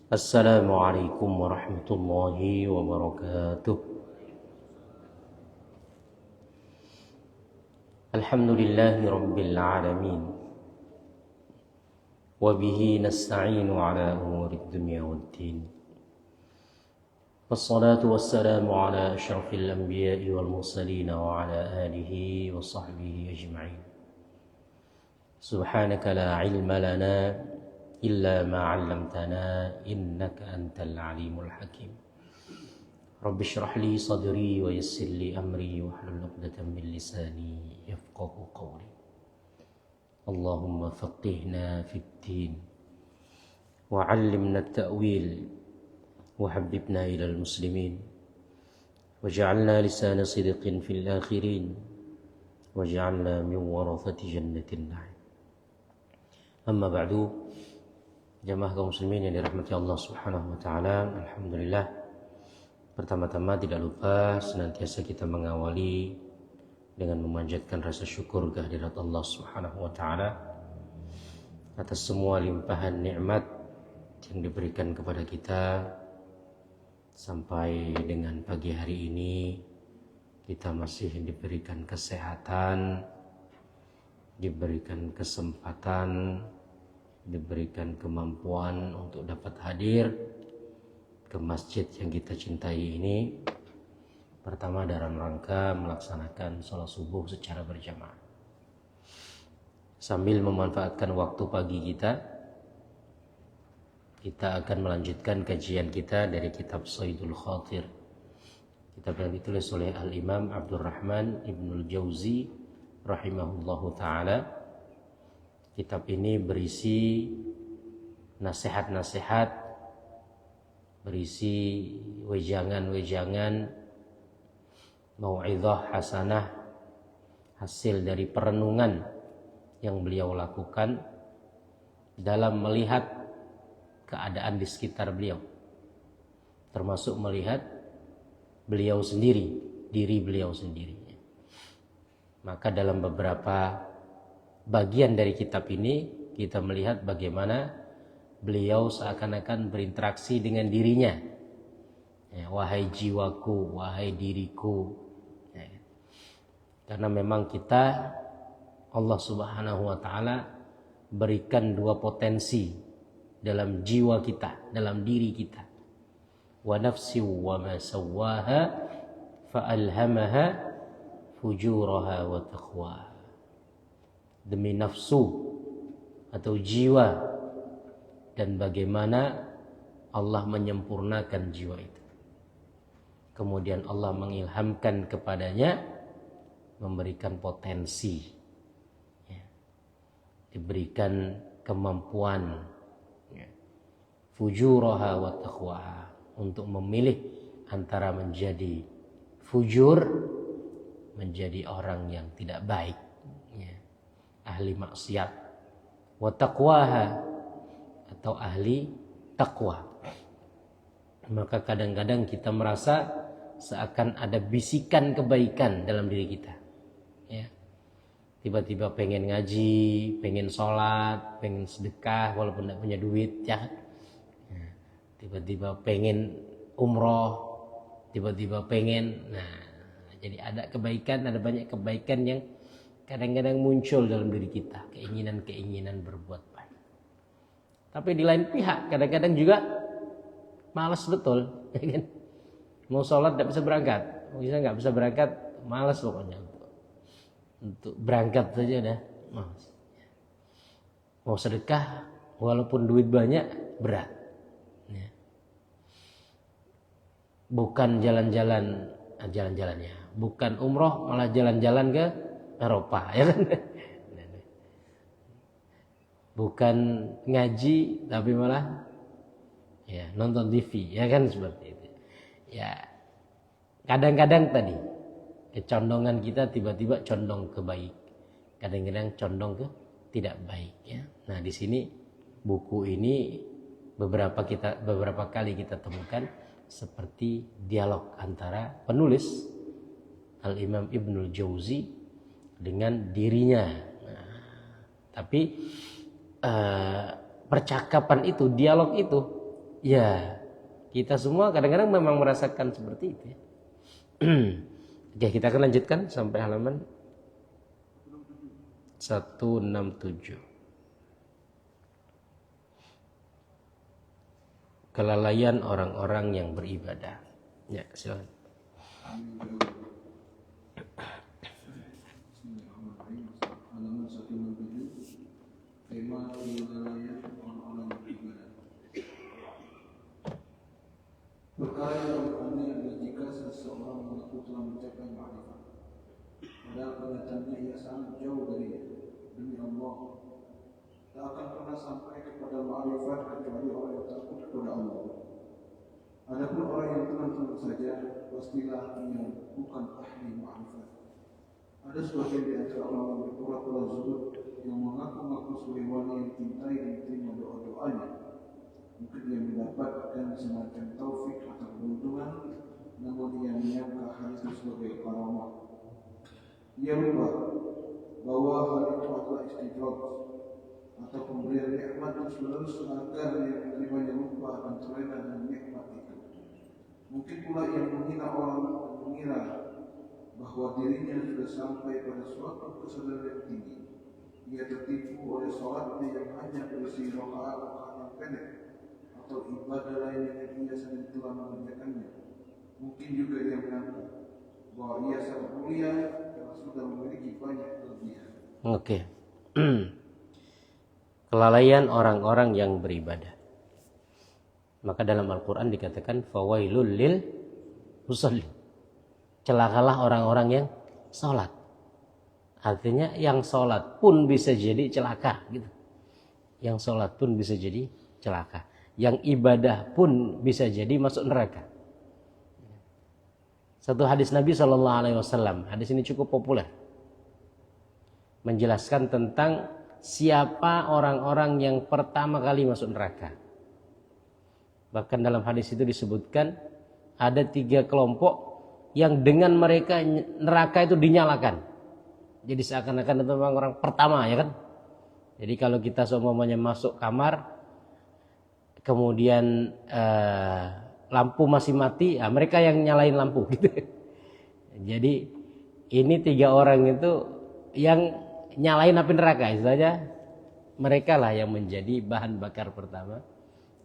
Assalamualaikum warahmatullahi wabarakatuh. Alhamdulillahi rabbil alamin. Wabihi nasta'inu ala umurid dunya waddin. Wassalatu wassalamu ala ashrafil anbiya'i wal mursalin wa ala alihi wa sahbihi ajma'in. Subhanaka la ilma lana إلا ما علمتنا إنك أنت العليم الحكيم. رب اشرح لي صدري ويسر لي أمري واحلل عقدة من لساني يفقه قولي. اللهم فقهنا في الدين وعلمنا التأويل وحببنا إلى المسلمين وجعلنا لسان صدق في الآخرين وجعلنا من ورثة جنة النعيم. أما بعد, jamaah kaum muslimin yang dirahmati Allah Subhanahu wa taala, alhamdulillah. Pertama-tama tidak lupa senantiasa kita mengawali dengan memanjatkan rasa syukur kehadirat Allah Subhanahu wa taala atas semua limpahan nikmat yang diberikan kepada kita sampai dengan pagi hari ini. Kita masih diberikan kesehatan, diberikan kesempatan, diberikan kemampuan untuk dapat hadir ke masjid yang kita cintai ini. Pertama dalam rangka melaksanakan sholat subuh secara berjamaah, sambil memanfaatkan waktu pagi kita akan melanjutkan kajian kita dari kitab Saidul Khatir, kitab yang ditulis oleh Al-Imam Abdurrahman Ibnul Jauzi rahimahullahu ta'ala. Kitab ini berisi nasihat-nasihat, berisi wejangan-wejangan, mau'izah hasanah, hasil dari perenungan yang beliau lakukan dalam melihat keadaan di sekitar beliau, termasuk melihat beliau sendiri, diri beliau sendiri. Maka dalam beberapa bagian dari kitab ini kita melihat bagaimana beliau seakan-akan berinteraksi dengan dirinya. Wahai jiwaku, wahai diriku. Karena memang kita, Allah Subhanahu wa taala berikan dua potensi dalam jiwa kita, dalam diri kita. Wa nafsi wa ma sawwaha fa alhamaha fujuraha wa taqwaha. Demi nafsu atau jiwa, dan bagaimana Allah menyempurnakan jiwa itu. Kemudian Allah mengilhamkan kepadanya, memberikan potensi, diberikan kemampuan, fujuraha wa taqwaha, untuk memilih antara menjadi fujur, menjadi orang yang tidak baik, ahli maksiat, wa taqwaha, atau ahli takwa. Maka kadang-kadang kita merasa seakan ada bisikan kebaikan dalam diri kita, tiba-tiba pengen ngaji, pengen sholat, pengen sedekah walaupun tidak punya duit, tiba-tiba pengen umroh, tiba-tiba pengen, jadi ada kebaikan, ada banyak kebaikan yang kadang-kadang muncul dalam diri kita, keinginan-keinginan berbuat baik. Tapi di lain pihak kadang-kadang juga malas betul, kan? Mau sholat tidak bisa berangkat, nggak bisa berangkat, malas pokoknya untuk berangkat saja udah malas. Mau sedekah walaupun duit banyak, berat. Bukan jalan-jalannya, bukan umroh, malah jalan-jalan ke Eropa, ya kan? Bukan ngaji tapi malah nonton TV, ya kan, seperti itu. Kadang-kadang tadi kecondongan kita tiba-tiba condong ke baik, kadang-kadang condong ke tidak baik, ya. Nah, di sini buku ini beberapa kali kita temukan seperti dialog antara penulis Al-Imam Ibnul Jauzi dengan dirinya. Tapi percakapan itu, dialog itu Ya, kita semua kadang-kadang memang merasakan seperti itu ya. Oke, kita akan lanjutkan sampai halaman 167. Kelalaian orang-orang yang beribadah. Ya, silakan. Halaman 167, tema kelalaian orang-orang beribadah. Perkara yang aneh adalah jika seseorang mengaku telah mencapai ma'rifat, padahal kenyataannya ia sangat jauh darinya. Demi Allah, tak akan pernah sampai kepada ma'rifat kecuali orang yang takut kepada Allah. Adapun orang yang tenang-tenang saja, pastilah ia bukan ahli ma'rifat. Ada sebagian di antara orang yang berpura-pura zuhud yang mengaku-ngaku sebagai wali yang cintai dan terima doa-doanya. Mungkin ia mendapatkan semacam taufik atau keuntungan, namun ia menyangka hal itu sebagai karamah. Ia lupa bahwa hal itu adalah istidraj atau pemberian nikmat terus-menerus agar yang menerimanya lupa akan terlena dengan nikmat itu. Mungkin pula ia menghina orang dan mengira bahwa dirinya sudah sampai pada suatu kesadaran yang tinggi. Ia tertipu oleh sholatnya yang hanya berisi rakaat-rakaat yang pendek atau ibadah lain yang ia sendiri telah mengerjakannya. Mungkin juga ia menyangka bahwa ia sangat mulia karena sudah memiliki banyak kelebihan. Oke. Kelalaian orang-orang yang beribadah. Maka dalam Al-Quran dikatakan fawailul lil musallin. Celakalah orang-orang yang sholat. Artinya yang sholat pun bisa jadi celaka gitu. Yang sholat pun bisa jadi celaka. Yang ibadah pun bisa jadi masuk neraka. Satu hadis Nabi SAW, hadis ini cukup populer, menjelaskan tentang siapa orang-orang yang pertama kali masuk neraka. Bahkan dalam hadis itu disebutkan ada 3 kelompok yang dengan mereka neraka itu dinyalakan. Jadi seakan-akan itu memang orang pertama, ya kan? Jadi kalau kita seumpamanya masuk kamar, kemudian lampu masih mati, ya mereka yang nyalain lampu gitu. Jadi ini 3 orang itu yang nyalain api neraka, istilahnya mereka lah yang menjadi bahan bakar pertama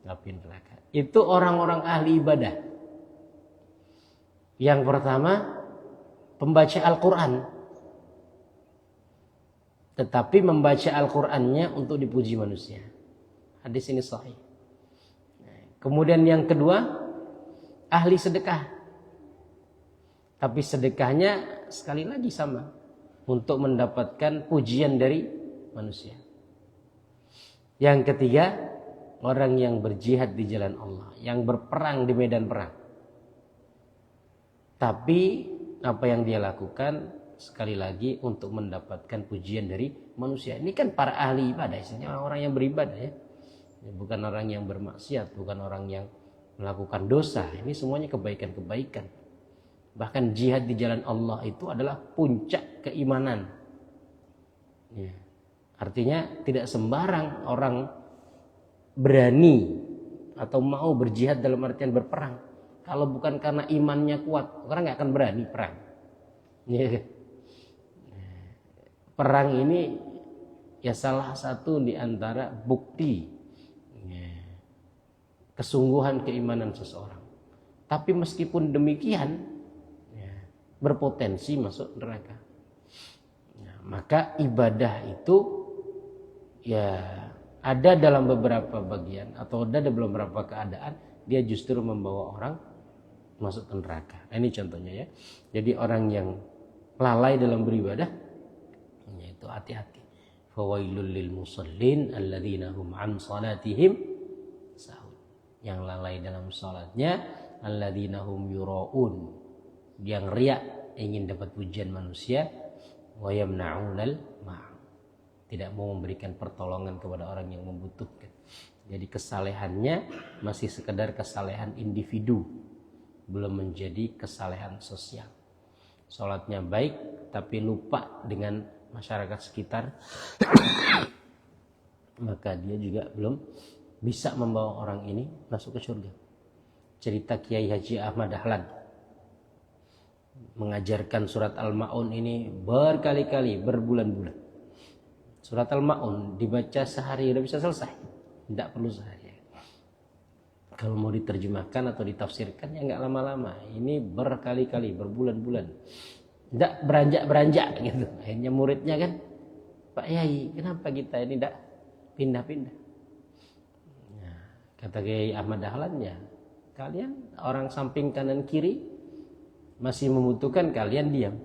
api neraka. Itu orang-orang ahli ibadah. Yang pertama, pembaca Al-Quran. Tetapi membaca Al-Qurannya untuk dipuji manusia. Hadis ini sahih. Kemudian yang kedua, ahli sedekah. Tapi sedekahnya sekali lagi sama, untuk mendapatkan pujian dari manusia. Yang ketiga, orang yang berjihad di jalan Allah, yang berperang di medan perang. Tapi apa yang dia lakukan sekali lagi untuk mendapatkan pujian dari manusia. Ini kan para ahli ibadah, istilahnya orang yang beribadah ya. Bukan orang yang bermaksiat, bukan orang yang melakukan dosa. Ini semuanya kebaikan-kebaikan. Bahkan jihad di jalan Allah itu adalah puncak keimanan. Ya. Artinya tidak sembarang orang berani atau mau berjihad dalam artian berperang. Kalau bukan karena imannya kuat, orang nggak akan berani perang. Ya. Perang ini ya salah satu di antara bukti kesungguhan keimanan seseorang. Tapi meskipun demikian, berpotensi masuk neraka. Maka ibadah itu ya ada dalam beberapa bagian atau ada dalam beberapa keadaan dia justru membawa orang masuk ke neraka. Nah, ini contohnya ya. Jadi orang yang lalai dalam beribadah, yaitu hati-hati. Fawailul lil musallin alladzina hum an salatihim sahun. Yang lalai dalam salatnya alladzina hum yuraun. Yang riak ingin dapat pujian manusia, wa yamna'unal ma'am. Tidak mau memberikan pertolongan kepada orang yang membutuhkan. Jadi kesalehannya masih sekedar kesalehan individu, belum menjadi kesalehan sosial. Sholatnya baik tapi lupa dengan masyarakat sekitar, maka dia juga belum bisa membawa orang ini masuk ke surga. Cerita Kiai Haji Ahmad Dahlan mengajarkan surat Al-Ma'un ini berkali-kali, berbulan-bulan. Surat Al-Ma'un dibaca sehari udah bisa selesai, tidak perlu sehari. Kalau mau diterjemahkan atau ditafsirkan ya nggak lama-lama. Ini berkali-kali, berbulan-bulan, tidak beranjak-beranjak gitu. Akhirnya muridnya kan, Pak Yai, kenapa kita ini tidak pindah-pindah? Nah, kata Kiai Ahmad Dahlan, ya kalian orang samping kanan kiri masih membutuhkan kalian diam.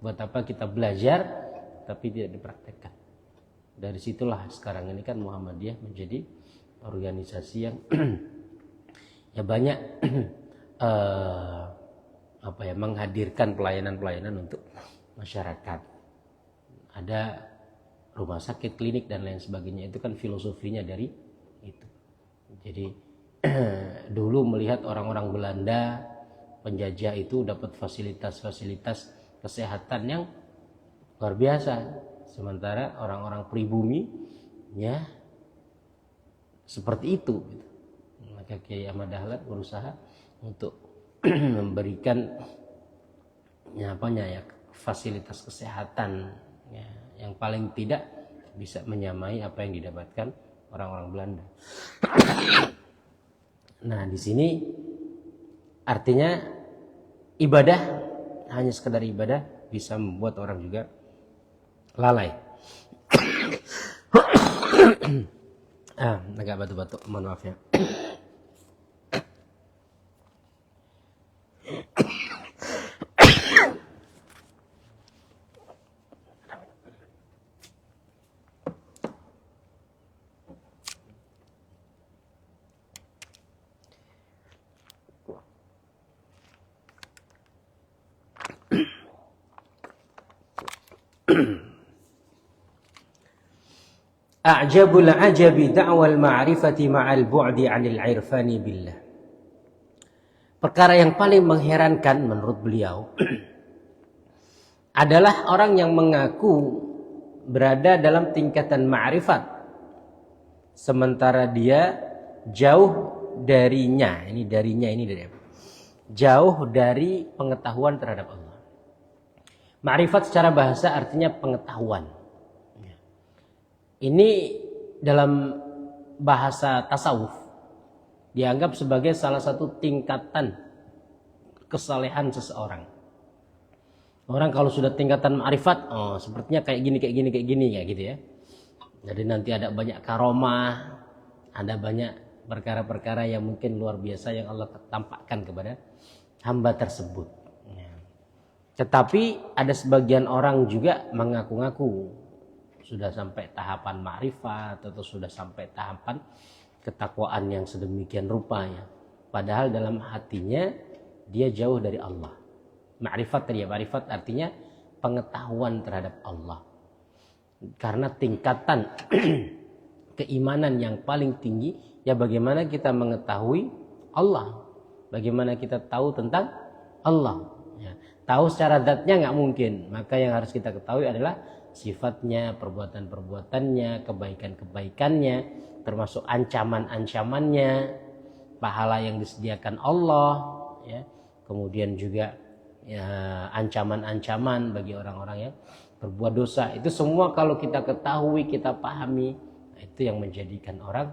Buat apa kita belajar tapi tidak dipraktekkan? Dari situlah sekarang ini kan Muhammadiyah menjadi organisasi yang ya banyak menghadirkan pelayanan-pelayanan untuk masyarakat. Ada rumah sakit, klinik dan lain sebagainya. Itu kan filosofinya dari itu. Jadi dulu melihat orang-orang Belanda penjajah itu dapat fasilitas-fasilitas kesehatan yang luar biasa, sementara orang-orang pribumi ya seperti itu. Maka Kiai Ahmad Dahlan berusaha untuk memberikan fasilitas kesehatan ya, yang paling tidak bisa menyamai apa yang didapatkan orang-orang Belanda. Nah, di sini artinya ibadah, hanya sekedar ibadah bisa membuat orang juga lalai. Agak batuk-batuk, mohon maaf ya. A'jabul ajabi da'wal ma'rifati ma'al bu'di 'anil 'irfani billah. Perkara yang paling mengherankan menurut beliau adalah orang yang mengaku berada dalam tingkatan ma'rifat sementara dia jauh darinya. Ini darinya ini dari apa? Jauh dari pengetahuan terhadap Allah. Ma'rifat secara bahasa artinya pengetahuan. Ini dalam bahasa tasawuf dianggap sebagai salah satu tingkatan kesalehan seseorang. Orang kalau sudah tingkatan ma'rifat, sepertinya kayak gini kayak gitu ya. Jadi nanti ada banyak karomah, ada banyak perkara-perkara yang mungkin luar biasa yang Allah tampakkan kepada hamba tersebut. Tetapi ada sebagian orang juga mengaku-ngaku sudah sampai tahapan ma'rifat atau sudah sampai tahapan ketakwaan yang sedemikian rupanya. Padahal dalam hatinya dia jauh dari Allah. Ma'rifat tadi ya, ma'rifat artinya pengetahuan terhadap Allah. Karena tingkatan keimanan yang paling tinggi ya bagaimana kita mengetahui Allah. Bagaimana kita tahu tentang Allah. Ya, tahu secara zatnya nggak mungkin. Maka yang harus kita ketahui adalah sifatnya, perbuatan-perbuatannya, kebaikan-kebaikannya, termasuk ancaman-ancamannya, pahala yang disediakan Allah, ya. Kemudian juga ya, ancaman-ancaman bagi orang-orang yang berbuat dosa. Itu semua kalau kita ketahui, kita pahami, itu yang menjadikan orang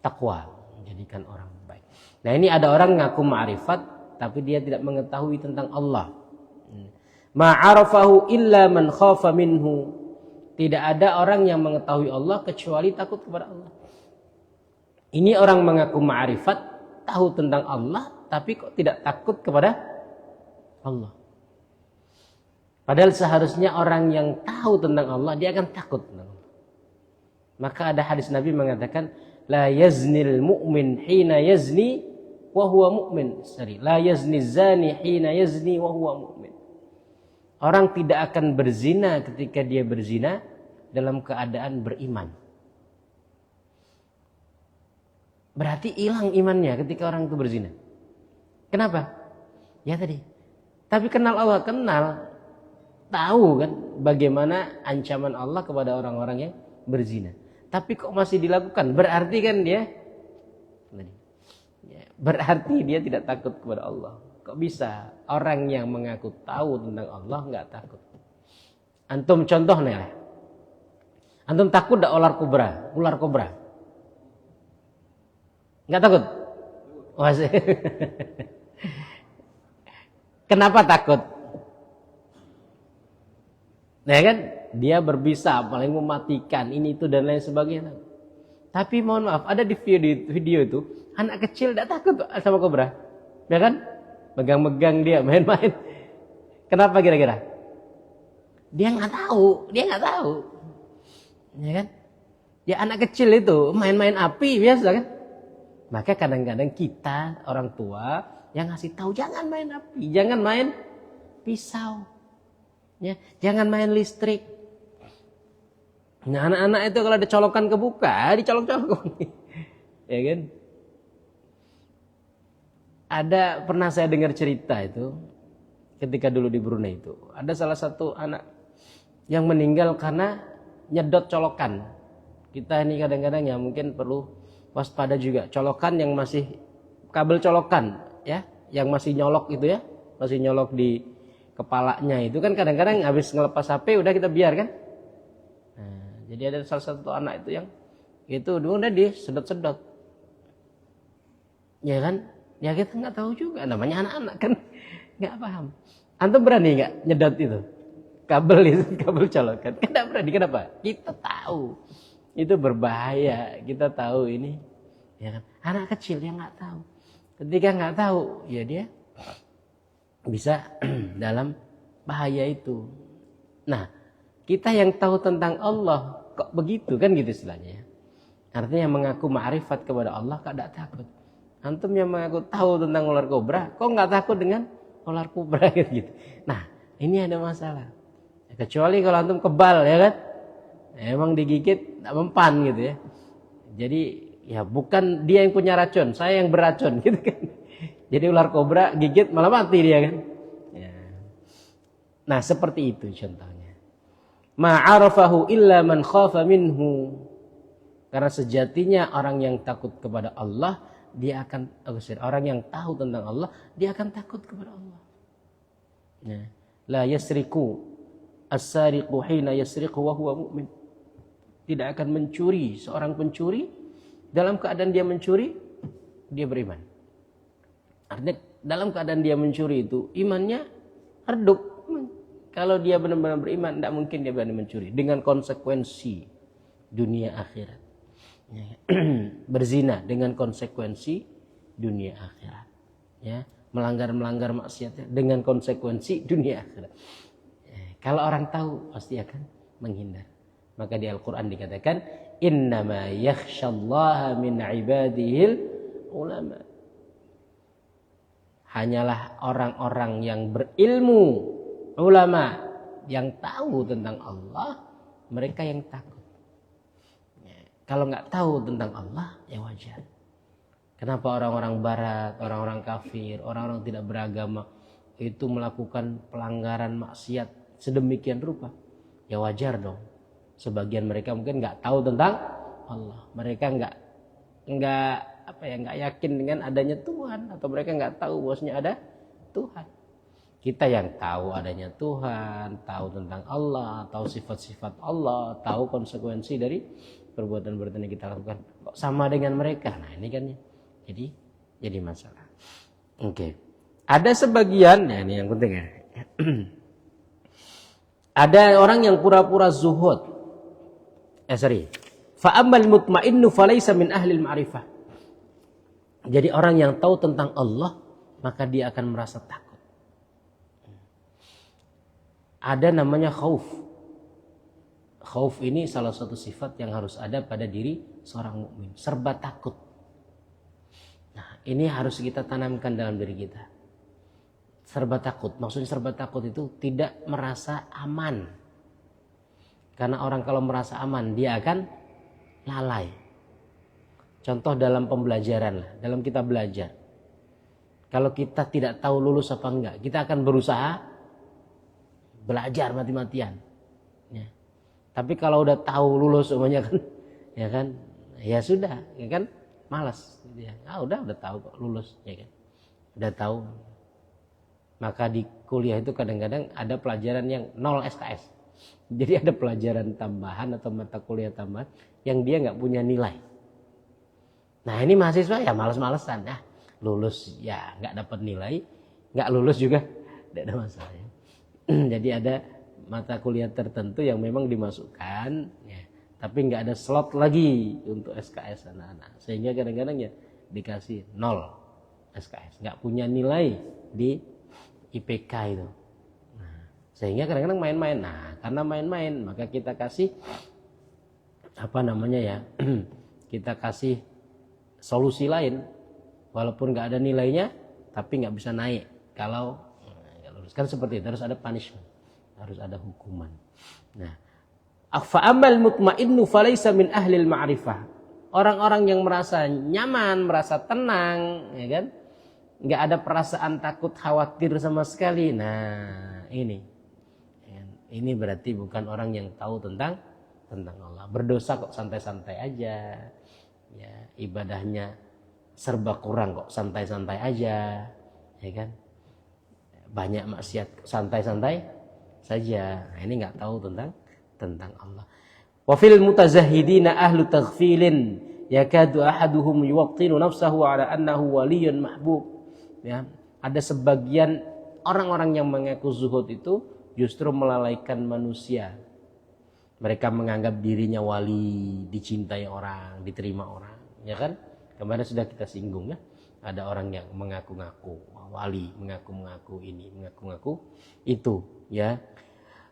takwa, menjadikan orang baik. Nah, ini ada orang ngaku ma'rifat tapi dia tidak mengetahui tentang Allah. Ma'arafahu illa man khafa minhu. Tidak ada orang yang mengetahui Allah kecuali takut kepada Allah. Ini orang mengaku ma'rifat, tahu tentang Allah, tapi kok tidak takut kepada Allah. Padahal seharusnya orang yang tahu tentang Allah, dia akan takut tentang Allah. Maka ada hadis Nabi mengatakan, la yaznil mu'min hina yazni wa huwa mu'min. La yazni zani hina yazni wa huwa mu'min. Orang tidak akan berzina ketika dia berzina dalam keadaan beriman. Berarti hilang imannya ketika orang itu berzina. Kenapa? Ya tadi. Tapi kenal Allah, tahu kan bagaimana ancaman Allah kepada orang-orang yang berzina. Tapi kok masih dilakukan? Berarti kan dia, berarti dia tidak takut kepada Allah. Kok bisa orang yang mengaku tahu tentang Allah nggak takut? Antum contoh nih, antum takut dak ular kobra? Nggak takut? Kenapa takut? Nah kan dia berbisa, paling mematikan ini itu dan lain sebagainya. Tapi mohon maaf, ada di video itu anak kecil tidak takut sama kobra, ya kan? Megang-megang dia, main-main. Kenapa kira-kira? Dia nggak tahu, ya kan? Ya anak kecil itu main-main api biasa kan? Maka kadang-kadang kita orang tua yang ngasih tahu jangan main api, jangan main pisau, ya, jangan main listrik. Nah anak-anak itu kalau ada colokan kebuka, dicolok-colok, ya kan? Ada pernah saya dengar cerita itu ketika dulu di Brunei itu ada salah satu anak yang meninggal karena nyedot colokan. Kita ini kadang-kadang ya mungkin perlu waspada juga, colokan yang masih kabel colokan ya, yang masih nyolok itu ya, masih nyolok di kepalanya itu kan kadang-kadang habis ngelepas HP udah kita biarkan. Nah, jadi ada salah satu anak itu yang itu udah disedot-sedot, ya kan? Ya kita nggak tahu juga, namanya anak-anak kan nggak paham. Antum berani nggak nyedot itu kabel colokan? Kan nggak berani. Kenapa? Kita tahu itu berbahaya, kita tahu ini, ya kan? Anak kecil yang nggak tahu, ketika nggak tahu, ya dia bisa dalam bahaya itu. Nah, kita yang tahu tentang Allah kok begitu kan gitu istilahnya. Artinya mengaku ma'rifat kepada Allah kok tidak takut. Antum yang mengaku tahu tentang ular kobra, kok nggak takut dengan ular kobra gitu. Nah, ini ada masalah. Kecuali kalau antum kebal ya kan, emang digigit tak mempan gitu ya. Jadi ya bukan dia yang punya racun, saya yang beracun gitu kan. Jadi ular kobra gigit malah mati dia kan. Ya. Nah seperti itu contohnya. Ma'arafahu illa man khafa minhu. Karena sejatinya orang yang takut kepada Allah, dia akan orang yang tahu tentang Allah, dia akan takut kepada Allah. Ya. La yasriku as-sariqu hina yasriqu wa huwa mu'min. Tidak akan mencuri, seorang pencuri dalam keadaan dia mencuri, dia beriman. Artinya dalam keadaan dia mencuri itu imannya redup. Kalau dia benar-benar beriman, tidak mungkin dia berani mencuri dengan konsekuensi dunia akhirat. Ya. Berzina dengan konsekuensi dunia akhirat. Ya, melanggar maksiatnya dengan konsekuensi dunia akhirat. Ya. Kalau orang tahu pasti akan menghindar. Maka di Al-Quran dikatakan innama yakhshallaha min ibadihil ulama. Hanyalah orang-orang yang berilmu, ulama yang tahu tentang Allah, mereka yang takut. Ya, kalau nggak tahu tentang Allah, ya wajar. Kenapa orang-orang barat, orang-orang kafir, orang-orang tidak beragama itu melakukan pelanggaran maksiat sedemikian rupa? Ya wajar dong. Sebagian mereka mungkin nggak tahu tentang Allah, mereka nggak yakin dengan adanya Tuhan, atau mereka nggak tahu bahwasanya ada Tuhan. Kita yang tahu adanya Tuhan, tahu tentang Allah, tahu sifat-sifat Allah, tahu konsekuensi dari perbuatan-perbuatan yang kita lakukan, kok sama dengan mereka? Nah ini kan jadi masalah. Oke. Ada sebagian, nah ini yang penting ya. Ada orang yang pura-pura zuhud. Fa'ammal mutmainnu falaysa min ahli al-ma'rifah. Jadi orang yang tahu tentang Allah, maka dia akan merasa takut. Ada namanya khauf. Khauf ini salah satu sifat yang harus ada pada diri seorang mukmin, serba takut. Nah, ini harus kita tanamkan dalam diri kita. Serba takut, maksudnya serba takut itu tidak merasa aman. Karena orang kalau merasa aman, dia akan lalai. Contoh dalam pembelajaran lah, dalam kita belajar. Kalau kita tidak tahu lulus apa enggak, kita akan berusaha belajar mati-matian. Ya. Tapi kalau udah tahu lulus semuanya kan, ya kan, ya sudah, ya kan, malas, gitu ya. Udah tahu kok lulus, ya kan, udah tahu. Maka di kuliah itu kadang-kadang ada pelajaran yang 0 SKS. Jadi ada pelajaran tambahan atau mata kuliah tambahan yang dia nggak punya nilai. Nah ini mahasiswa ya malas-malesan, lulus ya nggak dapat nilai, nggak lulus juga tidak ada masalah. Ya. Jadi ada mata kuliah tertentu yang memang dimasukkan, ya, tapi nggak ada slot lagi untuk SKS anak-anak, sehingga kadang-kadang ya dikasih 0 SKS, nggak punya nilai di IPK itu. Nah, sehingga kadang-kadang main-main. Nah, karena main-main maka kita kasih kita kasih solusi lain, walaupun nggak ada nilainya, tapi nggak bisa naik kalau nggak lulus. Kan seperti itu, harus ada punishment, harus ada hukuman. Nah, fa'amal mutmainnu falaysa min ahlil ma'rifah. Orang-orang yang merasa nyaman, merasa tenang, ya kan? Nggak ada perasaan takut, khawatir sama sekali. Nah, ini berarti bukan orang yang tahu tentang Allah. Berdosa kok santai-santai aja. Ya, ibadahnya serba kurang kok santai-santai aja, ya kan? Banyak maksiat santai-santai saja. Nah, ini nggak tahu tentang Allah. Wa fil mutazahhidina ahlu taghfilin yakadu ahaduhum yuwattinu nafsahu ala annahu waliyyun mahbub. Ya, ada sebagian orang-orang yang mengaku zuhud itu justru melalaikan manusia. Mereka menganggap dirinya wali, dicintai orang, diterima orang, ya kan? Kemarin sudah kita singgung ya. Ada orang yang mengaku-ngaku wali, mengaku-ngaku ini, mengaku-ngaku itu, ya.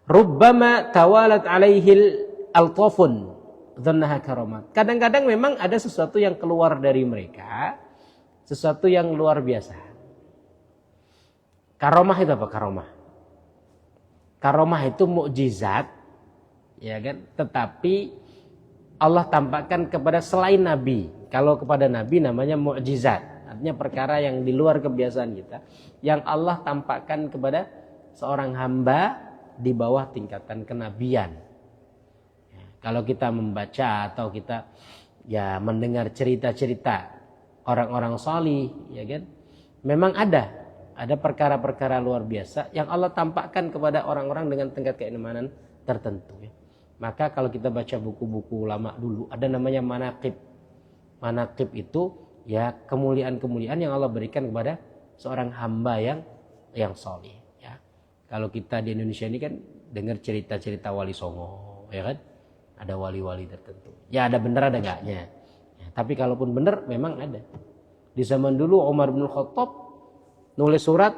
Rubbama tawalat alaihil altafun dhannaha karamat. Kadang-kadang memang ada sesuatu yang keluar dari mereka, sesuatu yang luar biasa. Karomah itu apa? Karomah itu mukjizat, ya kan? Tetapi Allah tampakkan kepada selain Nabi. Kalau kepada Nabi namanya mukjizat, artinya perkara yang di luar kebiasaan kita, yang Allah tampakkan kepada seorang hamba di bawah tingkatan kenabian. Ya, kalau kita membaca atau kita ya mendengar cerita-cerita orang-orang salih, ya kan? Memang ada perkara-perkara luar biasa yang Allah tampakkan kepada orang-orang dengan tingkat keimanan tertentu, ya. Maka kalau kita baca buku-buku ulama dulu, ada namanya manaqib. Manaqib itu ya kemuliaan-kemuliaan yang Allah berikan kepada seorang hamba yang salih, ya. Kalau kita di Indonesia ini kan dengar cerita-cerita wali songo, ya kan? Ada wali-wali tertentu. Ya ada benar ada enggaknya. Ya, tapi kalaupun benar memang ada. Di zaman dulu Umar bin Khattab nulis surat,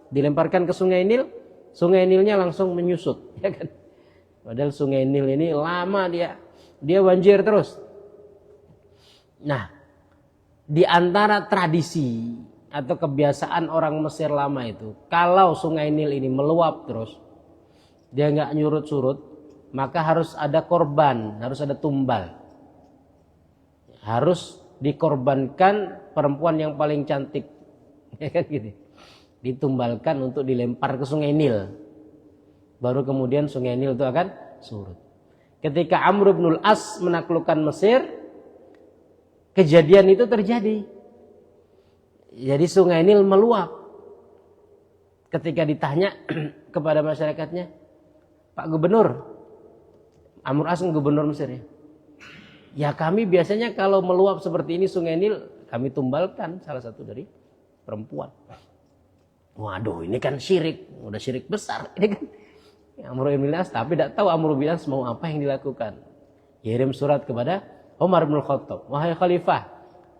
dilemparkan ke Sungai Nil, Sungai Nilnya langsung menyusut, ya kan? Padahal Sungai Nil ini lama dia banjir terus. Nah, di antara tradisi atau kebiasaan orang Mesir lama itu, kalau Sungai Nil ini meluap terus, dia nggak nyurut-surut, maka harus ada korban, harus ada tumbal. Harus dikorbankan perempuan yang paling cantik, ya kan gitu. Ditumbalkan untuk dilempar ke Sungai Nil. Baru kemudian Sungai Nil itu akan surut. Ketika Amr bin As menaklukkan Mesir, kejadian itu terjadi. Jadi Sungai Nil meluap. Ketika ditanya kepada masyarakatnya, Pak Gubernur, Amr As gubernur Mesir, ya kami biasanya kalau meluap seperti ini Sungai Nil, kami tumbalkan salah satu dari perempuan. Waduh, ini kan syirik, udah syirik besar ini kan. Amr bin As, tapi tidak tahu Amr bin As mau apa yang dilakukan. Kirim surat kepada Umar bin Khattab, wahai khalifah,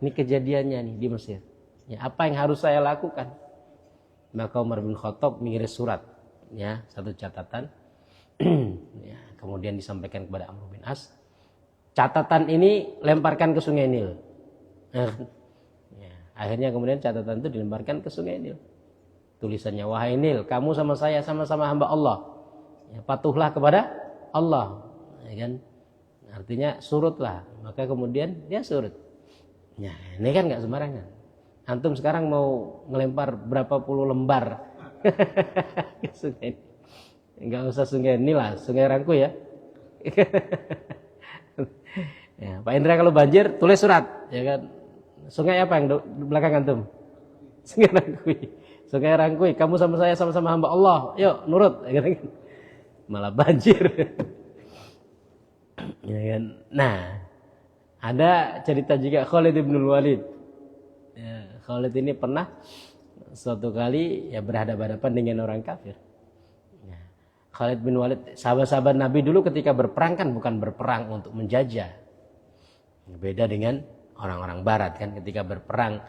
ini kejadiannya nih di Mesir. Ya, apa yang harus saya lakukan? Maka Umar bin Khattab mengirim surat, ya, satu catatan. Ya, kemudian disampaikan kepada Amr bin As. Catatan ini lemparkan ke Sungai Nil. Ya, akhirnya kemudian catatan itu dilemparkan ke Sungai Nil. Tulisannya, wahai Nil, kamu sama saya sama-sama hamba Allah. Ya, patuhlah kepada Allah, ya kan? Artinya surutlah. Maka kemudian dia surut. Ya, ini kan nggak sembarangan. Antum sekarang mau ngelempar berapa puluh lembar ke Sungai Nil. Nggak usah Sungai Nil lah, Sungai Rangku ya. Ya, Pak Indra kalau banjir tulis surat, ya kan. Sungai apa yang di belakang antum? Sungai Rangkui. Sungai Rangkui, kamu sama saya sama-sama hamba Allah. Yuk, nurut, ya kan. Malah banjir. Ya kan. Nah, ada cerita juga Khalid bin Walid. Ya, Khalid ini pernah suatu kali ya berhadapan-hadapan dengan orang kafir. Ya, Khalid bin Walid, sahabat-sahabat Nabi dulu ketika berperang kan bukan berperang untuk menjajah. Beda dengan orang-orang barat kan, ketika berperang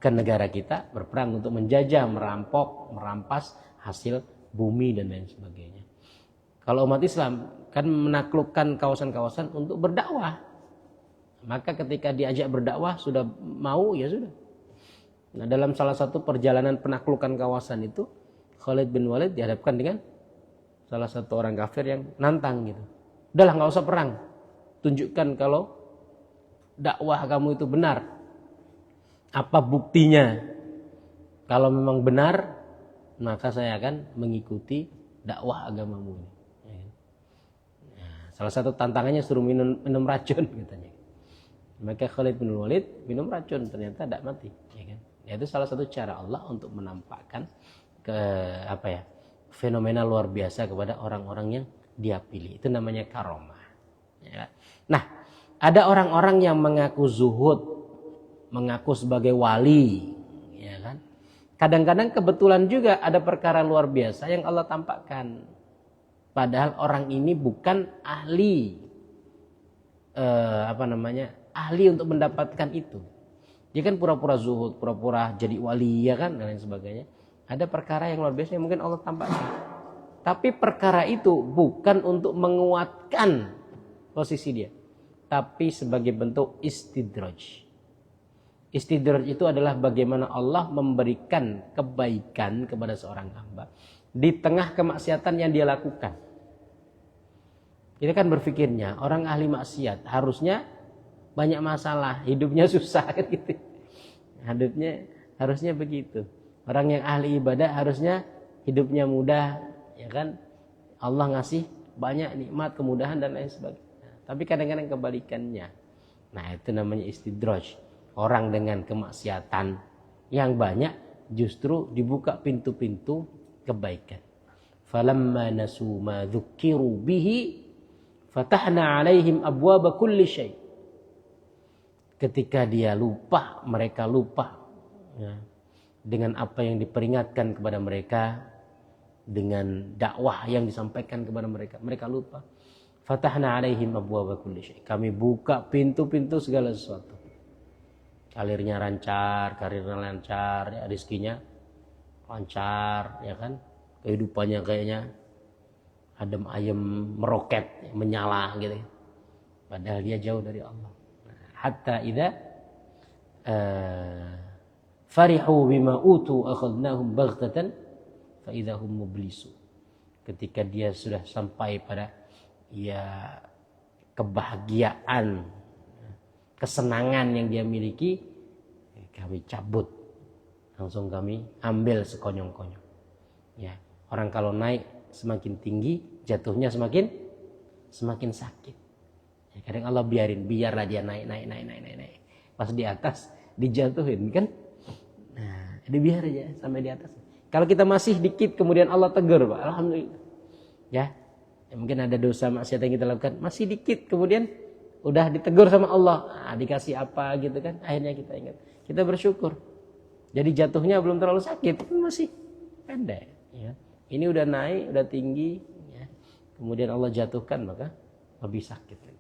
ke negara kita, berperang untuk menjajah, merampok, merampas hasil bumi dan lain sebagainya. Kalau umat Islam kan menaklukkan kawasan-kawasan untuk berdakwah. Maka ketika diajak berdakwah sudah mau, ya sudah. Nah, dalam salah satu perjalanan penaklukan kawasan itu, Khalid bin Walid dihadapkan dengan salah satu orang kafir yang nantang gitu. Udahlah, nggak usah perang. Tunjukkan kalau dakwah kamu itu benar. Apa buktinya? Kalau memang benar, maka saya akan mengikuti dakwah agamamu ini. Salah satu tantangannya suruh minum racun katanya. Maka Khalid bin Walid minum racun, ternyata tidak mati, ya kan? Itu salah satu cara Allah untuk menampakkan fenomena luar biasa kepada orang-orang yang Dia pilih. Itu namanya karomah. Ya. Nah, ada orang-orang yang mengaku zuhud, mengaku sebagai wali, ya kan? Kadang-kadang kebetulan juga ada perkara luar biasa yang Allah tampakkan. Padahal orang ini bukan ahli ahli untuk mendapatkan itu. Dia kan pura-pura zuhud, pura-pura jadi wali, ya kan, dan lain sebagainya. Ada perkara yang luar biasa yang mungkin Allah tampakkan. Tapi perkara itu bukan untuk menguatkan posisi dia, tapi sebagai bentuk istidraj. Istidraj itu adalah bagaimana Allah memberikan kebaikan kepada seorang hamba di tengah kemaksiatan yang dia lakukan. Kita kan berpikirnya orang ahli maksiat harusnya banyak masalah, hidupnya susah kan gitu. Hidupnya harusnya begitu. Orang yang ahli ibadah harusnya hidupnya mudah, ya kan? Allah ngasih banyak nikmat, kemudahan dan lain sebagainya. Tapi kadang-kadang kebalikannya. Nah, itu namanya istidraj. Orang dengan kemaksiatan yang banyak justru dibuka pintu-pintu kebaikan. Falamma nasu ma dzukiru bihi fatahna alaihim abwaba kulli syai. Ketika mereka lupa ya, dengan apa yang diperingatkan kepada mereka, dengan dakwah yang disampaikan kepada mereka, mereka lupa. Fatahna alaihim abwaba kulli syai. Kami buka pintu-pintu segala sesuatu. Karirnya lancar, ya, rezekinya lancar, ya kan? Kehidupannya kayaknya adem ayem, meroket, menyala gitu. Padahal dia jauh dari Allah. Hatta idza farihu bima utu akhadnahum baghtatan fa idza hum mublisun. Ketika dia sudah sampai pada ya kebahagiaan, kesenangan yang dia miliki, kami cabut. Langsung kami ambil sekonyong-konyong. Ya, orang kalau naik semakin tinggi, jatuhnya semakin sakit. Ya, kadang Allah biarlah dia naik. Pas di atas dijatuhin kan? Nah, dibiar aja sampai di atas. Kalau kita masih dikit kemudian Allah tegur, Pak, alhamdulillah. Ya, mungkin ada dosa maksiat yang kita lakukan, masih dikit kemudian udah ditegur sama Allah. Nah, dikasih apa gitu kan? Akhirnya kita ingat, kita bersyukur. Jadi jatuhnya belum terlalu sakit, tapi masih pendek. Ya. Ini udah naik, udah tinggi, ya. Kemudian Allah jatuhkan, maka lebih sakit.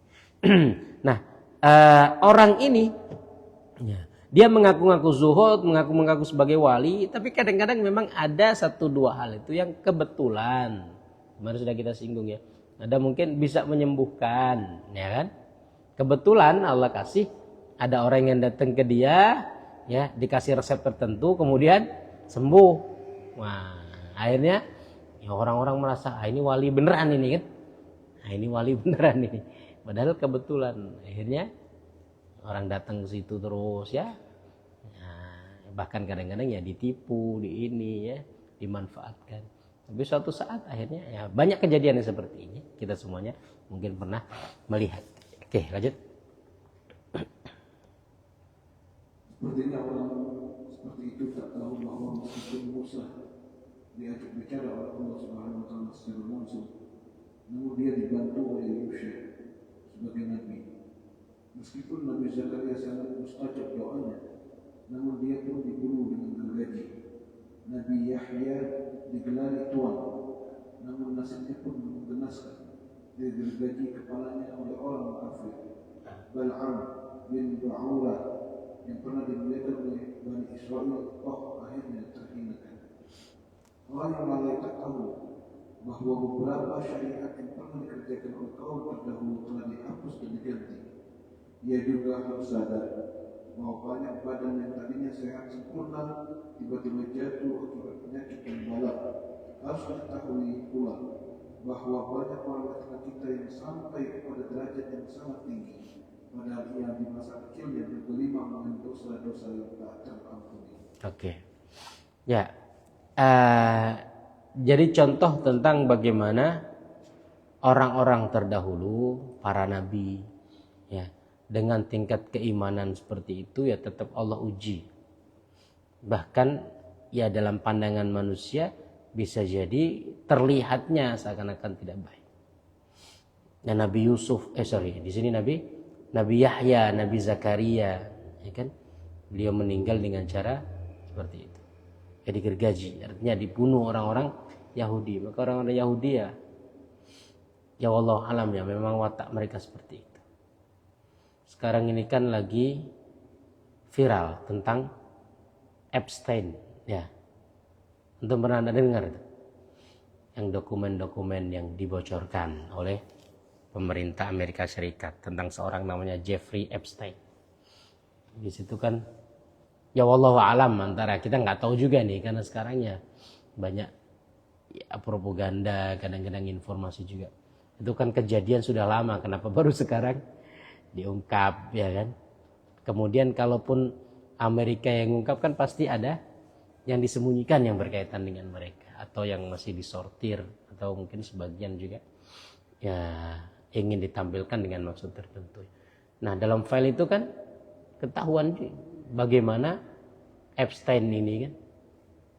Nah, orang ini, ya, dia mengaku-ngaku zuhud, mengaku-ngaku sebagai wali, tapi kadang-kadang memang ada 1-2 hal itu yang kebetulan. Kemarin sudah kita singgung ya. Ada mungkin bisa menyembuhkan, ya kan? Kebetulan Allah kasih ada orang yang datang ke dia, ya, dikasih resep tertentu, kemudian sembuh. Wah, akhirnya ya orang-orang merasa ini wali beneran ini kan. Nah, ini wali beneran ini. Padahal kebetulan akhirnya orang datang ke situ terus ya. Nah, bahkan kadang-kadang ya ditipu, dimanfaatkan. Tapi suatu saat akhirnya ya banyak kejadian yang seperti ini. Kita semuanya mungkin pernah melihat. Oke, lanjut. secara langsung, namun dia dibantu oleh Yusha sebagai nabi. Meskipun Nabi Zakaria sangat mustajab doanya, namun dia pun dibunuh dengan gergaji. Nabi Yahya digelari tuan, namun nasibnya pun menggenaskan. Dia digergaji kepalanya oleh orang kafir. Bal'am bin Ba'ura yang pernah dimuliakan oleh Bani Israel, akhirnya terhinakan. Orang yang lalai tak tahu bahwa beberapa syariat yang pernah dikerjakan oleh kaum terdahulu telah dihapus dan diganti. Ia juga harus sadar bahwa banyak badan yang tadinya sehat sempurna tiba-tiba jatuh akibat penyakit yang balak. Harus diketahui pula bahwa banyak orang laki-laki kita yang sampai kepada derajat yang sangat tinggi, padahal ia di masa kecilnya bergelimang dengan dosa-dosa yang tak terampuni. Oke. Ya. Jadi contoh tentang bagaimana orang-orang terdahulu, para nabi, ya, dengan tingkat keimanan seperti itu ya tetap Allah uji. Bahkan ya dalam pandangan manusia bisa jadi terlihatnya seakan-akan tidak baik. Dan Nabi Yusuf, di sini Nabi Yahya, Nabi Zakaria, ya kan? Beliau meninggal dengan cara seperti itu. Ya digergaji, artinya dibunuh orang-orang Yahudi. Maka orang-orang Yahudi ya Allah alam ya memang watak mereka seperti itu. Sekarang ini kan lagi viral tentang Epstein, ya. Untuk pernah Anda dengar itu? Yang dokumen-dokumen yang dibocorkan oleh pemerintah Amerika Serikat tentang seorang namanya Jeffrey Epstein. Di situ kan ya wallahu alam, antara kita nggak tahu juga nih karena sekarang ya banyak ya, propaganda, kadang-kadang informasi juga. Itu kan kejadian sudah lama, kenapa baru sekarang diungkap, ya kan? Kemudian kalaupun Amerika yang mengungkap kan pasti ada yang disembunyikan yang berkaitan dengan mereka atau yang masih disortir atau mungkin sebagian juga ya ingin ditampilkan dengan maksud tertentu. Nah, dalam file itu kan ketahuan bagaimana Epstein ini kan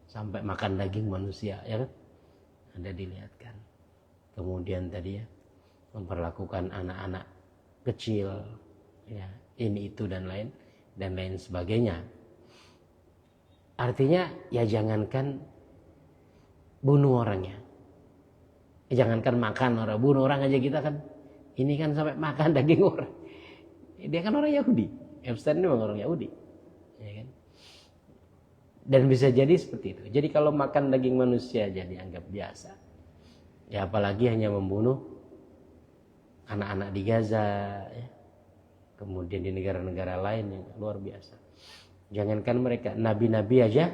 sampai makan daging manusia, ya kan? Ada dilihatkan. Kemudian tadi ya memperlakukan anak-anak kecil, ya ini itu dan lain sebagainya. Artinya ya jangankan bunuh orangnya, jangankan makan orang, bunuh orang aja kita kan ini kan sampai makan daging orang. Dia kan orang Yahudi, Epstein ini memang orang Yahudi, ya kan? Dan bisa jadi seperti itu. Jadi kalau makan daging manusia jadi dianggap biasa, ya apalagi hanya membunuh anak-anak di Gaza, ya. Kemudian di negara-negara lain yang luar biasa. Jangankan mereka, nabi-nabi aja,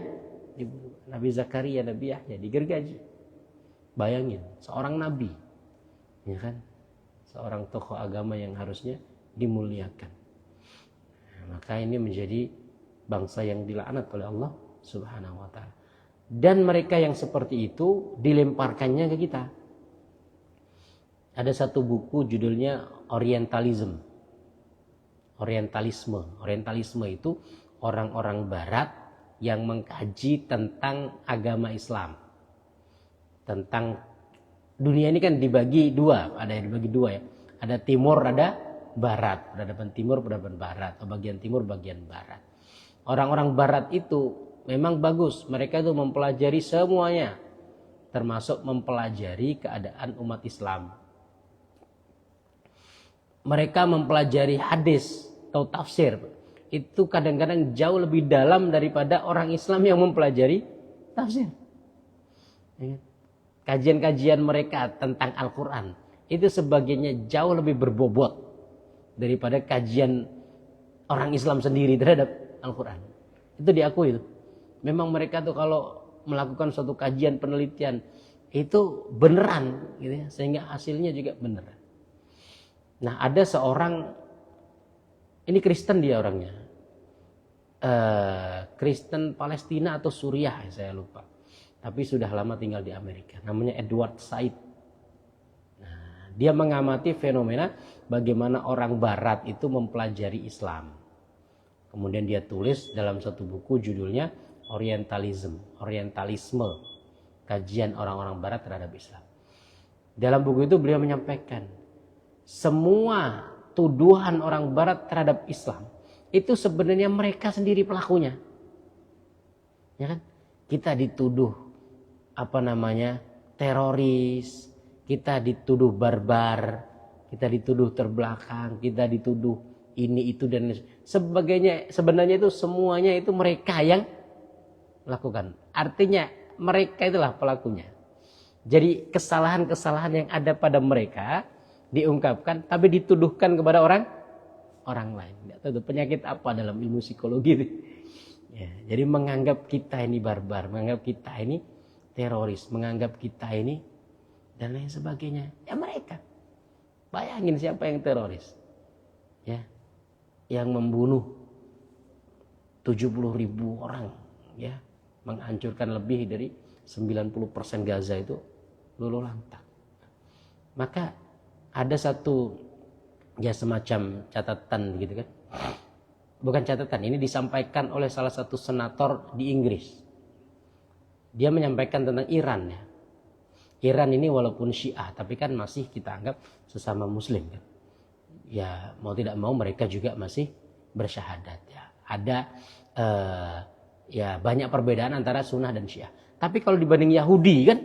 Nabi Zakaria, Nabi Yahya digergaji. Bayangin, seorang nabi, ya kan, seorang tokoh agama yang harusnya dimuliakan. Nah, maka ini menjadi bangsa yang dilaknat oleh Allah Subhanahu Wa Taala. Dan mereka yang seperti itu dilemparkannya ke kita. Ada satu buku judulnya Orientalisme. Orientalisme itu orang-orang barat yang mengkaji tentang agama Islam. Tentang dunia ini kan dibagi dua, ada yang dibagi dua ya. Ada timur, ada barat, peradaban timur, peradaban barat, atau bagian timur, bagian barat. Orang-orang barat itu memang bagus, mereka itu mempelajari semuanya, termasuk mempelajari keadaan umat Islam. Mereka mempelajari hadis atau tafsir, itu kadang-kadang jauh lebih dalam daripada orang Islam yang mempelajari tafsir. Kajian-kajian mereka tentang Al-Quran itu sebagainya jauh lebih berbobot daripada kajian orang Islam sendiri terhadap Al-Quran. Itu diakui itu. Memang mereka tuh kalau melakukan suatu kajian penelitian itu beneran gitu ya, sehingga hasilnya juga beneran. Nah, ada seorang, ini Kristen dia orangnya, Kristen Palestina atau Suriah saya lupa, tapi sudah lama tinggal di Amerika, namanya Edward Said. Nah, dia mengamati fenomena bagaimana orang barat itu mempelajari Islam. Kemudian dia tulis dalam satu buku judulnya Orientalisme, kajian orang-orang barat terhadap Islam. Dalam buku itu beliau menyampaikan, semua tuduhan orang barat terhadap Islam itu sebenarnya mereka sendiri pelakunya. Ya kan? Kita dituduh teroris, kita dituduh barbar, kita dituduh terbelakang, kita dituduh ini itu dan sebagainya. Sebenarnya itu semuanya itu mereka yang melakukan. Artinya mereka itulah pelakunya. Jadi kesalahan-kesalahan yang ada pada mereka diungkapkan tapi dituduhkan kepada orang lain. Tidak tahu itu penyakit apa dalam ilmu psikologi. Ya, jadi menganggap kita ini barbar, menganggap kita ini teroris, menganggap kita ini dan lain sebagainya. Ya mereka. Bayangin siapa yang teroris. Ya. Yang membunuh 70.000 orang, ya, menghancurkan lebih dari 90% Gaza itu luluh lantak. Maka ada satu ya semacam catatan gitu kan. Bukan catatan, ini disampaikan oleh salah satu senator di Inggris. Dia menyampaikan tentang Iran ya. Iran ini walaupun Syiah tapi kan masih kita anggap sesama muslim kan. Ya mau tidak mau mereka juga masih bersyahadat ya. Ada ya banyak perbedaan antara Sunnah dan Syiah. Tapi kalau dibanding Yahudi kan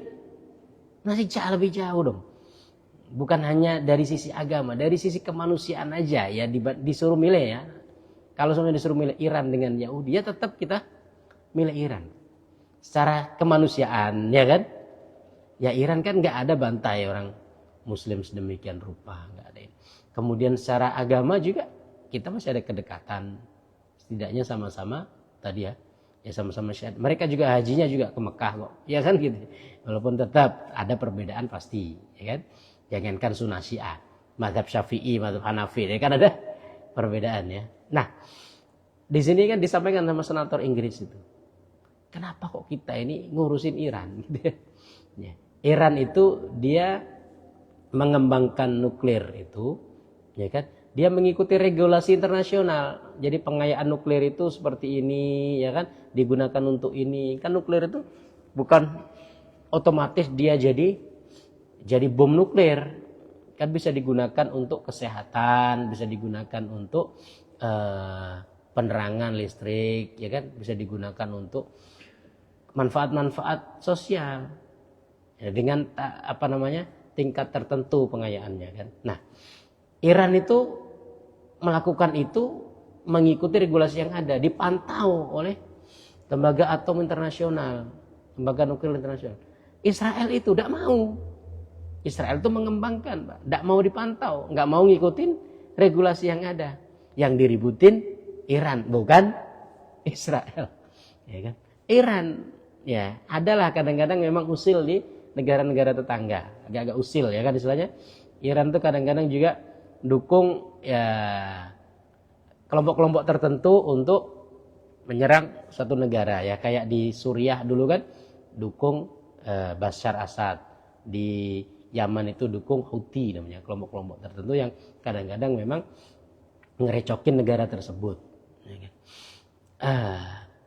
masih jauh lebih jauh dong. Bukan hanya dari sisi agama, dari sisi kemanusiaan aja ya disuruh milih ya. Kalau semuanya disuruh milih Iran dengan Yahudi ya tetap kita milih Iran. Secara kemanusiaan ya kan. Ya Iran kan nggak ada bantai orang Muslim sedemikian rupa, nggak ada ini. Kemudian secara agama juga kita masih ada kedekatan, setidaknya sama-sama tadi ya sama-sama syahadat. Mereka juga hajinya juga ke Mekah kok, ya kan gitu. Walaupun tetap ada perbedaan pasti, ya kan. Jangankan Sunnah Syiah, mazhab Syafi'i, mazhab Hanafi, ya kan ada perbedaan ya. Nah, di sini kan disampaikan sama senator Inggris itu, kenapa kok kita ini ngurusin Iran? Ya. Iran itu dia mengembangkan nuklir itu, ya kan? Dia mengikuti regulasi internasional. Jadi pengayaan nuklir itu seperti ini, ya kan? Digunakan untuk ini. Kan nuklir itu bukan otomatis dia jadi bom nuklir. Kan bisa digunakan untuk kesehatan, bisa digunakan untuk penerangan listrik, ya kan? Bisa digunakan untuk manfaat-manfaat sosial. Ya, dengan tingkat tertentu pengayaannya kan. Nah, Iran itu melakukan itu mengikuti regulasi yang ada, dipantau oleh lembaga atom internasional, lembaga nuklir internasional. Israel itu tidak mau. Israel itu mengembangkan, Pak. Tidak mau dipantau, nggak mau ngikutin regulasi yang ada. Yang diributin Iran, bukan Israel. Ya kan? Iran, ya, adalah kadang-kadang memang usil di negara-negara tetangga, agak-agak usil ya kan istilahnya. Iran tuh kadang-kadang juga dukung ya kelompok-kelompok tertentu untuk menyerang suatu negara ya, kayak di Suriah dulu kan dukung Bashar Assad, di Yaman itu dukung Houthi namanya, kelompok-kelompok tertentu yang kadang-kadang memang ngerecokin negara tersebut. Ya kan?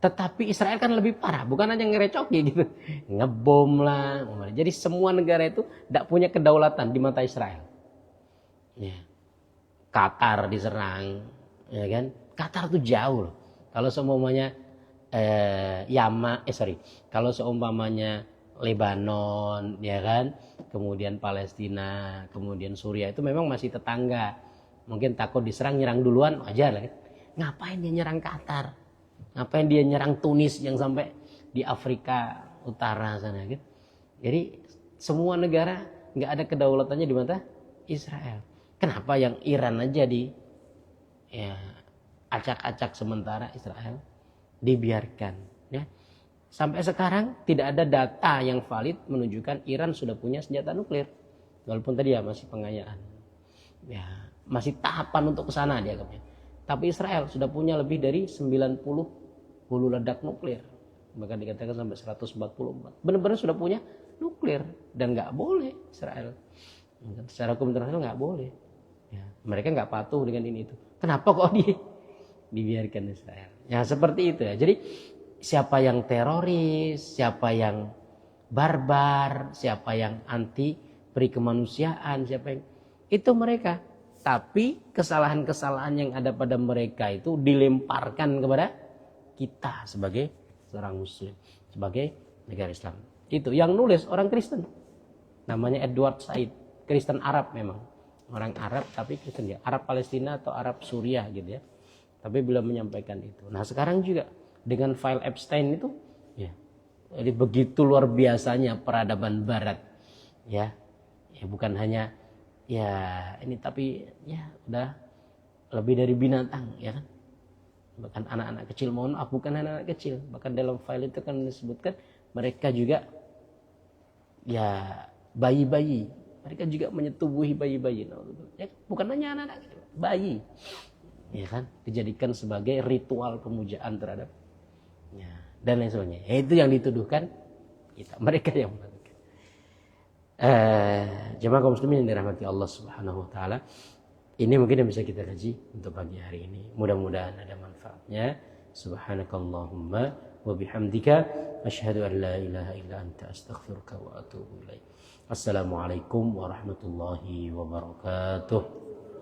Tetapi Israel kan lebih parah, bukan hanya ngerecoki gitu, ngebom lah. Jadi semua negara itu tidak punya kedaulatan di mata Israel. Ya. Qatar diserang, ya kan? Qatar tuh jauh loh. Kalau seumpamanya kalau seumpamanya Lebanon, ya kan? Kemudian Palestina, kemudian Suriah itu memang masih tetangga. Mungkin takut diserang, nyerang duluan, wajar lah kan? Ngapain dia nyerang Qatar? Ngapain dia nyerang Tunis yang sampai di Afrika Utara sana gitu. Jadi semua negara nggak ada kedaulatannya di mata Israel. Kenapa yang Iran aja acak-acak sementara Israel dibiarkan ya. Sampai sekarang tidak ada data yang valid menunjukkan Iran sudah punya senjata nuklir. Walaupun tadi ya masih pengayaan. Ya, masih tahapan untuk ke sana dianggapnya. Tapi Israel sudah punya lebih dari 90 hulu ledak nuklir. Bahkan dikatakan sampai 144. Benar-benar sudah punya nuklir. Dan nggak boleh Israel. Secara hukum internasional nggak boleh. Ya, mereka nggak patuh dengan ini itu. Kenapa kok dibiarkan Israel? Ya seperti itu ya. Jadi siapa yang teroris, siapa yang barbar, siapa yang anti peri kemanusiaan, siapa yang itu mereka. Tapi kesalahan-kesalahan yang ada pada mereka itu dilemparkan kepada kita sebagai seorang muslim, sebagai negara Islam. Itu yang nulis orang Kristen. Namanya Edward Said, Kristen Arab memang. Orang Arab tapi Kristen ya, Arab Palestina atau Arab Suriah gitu ya. Tapi beliau menyampaikan itu. Nah, sekarang juga dengan file Epstein itu ya. Jadi begitu luar biasanya peradaban barat. Ya. Ya bukan hanya ya ini tapi ya udah lebih dari binatang ya kan. Bahkan anak-anak kecil, mohon maaf bukan anak-anak kecil, bahkan dalam file itu kan disebutkan mereka juga ya bayi-bayi, mereka juga menyetubuhi bayi-bayi. Ya, bukan hanya anak-anak kecil, bayi, ya kan, dijadikan sebagai ritual pemujaan terhadap ya, dan lain sebagainya. Ya, itu yang dituduhkan kita, mereka yang melakukan. Jemaah kaum muslimin yang dirahmati Allah Subhanahu wa taala. Ini mungkin yang bisa kita kaji untuk pagi hari ini. Mudah-mudahan ada manfaatnya. Subhanakallahumma wa bihamdika asyhadu an la ilaha illa anta astaghfiruka wa atubu ilaik. Assalamualaikum warahmatullahi wabarakatuh.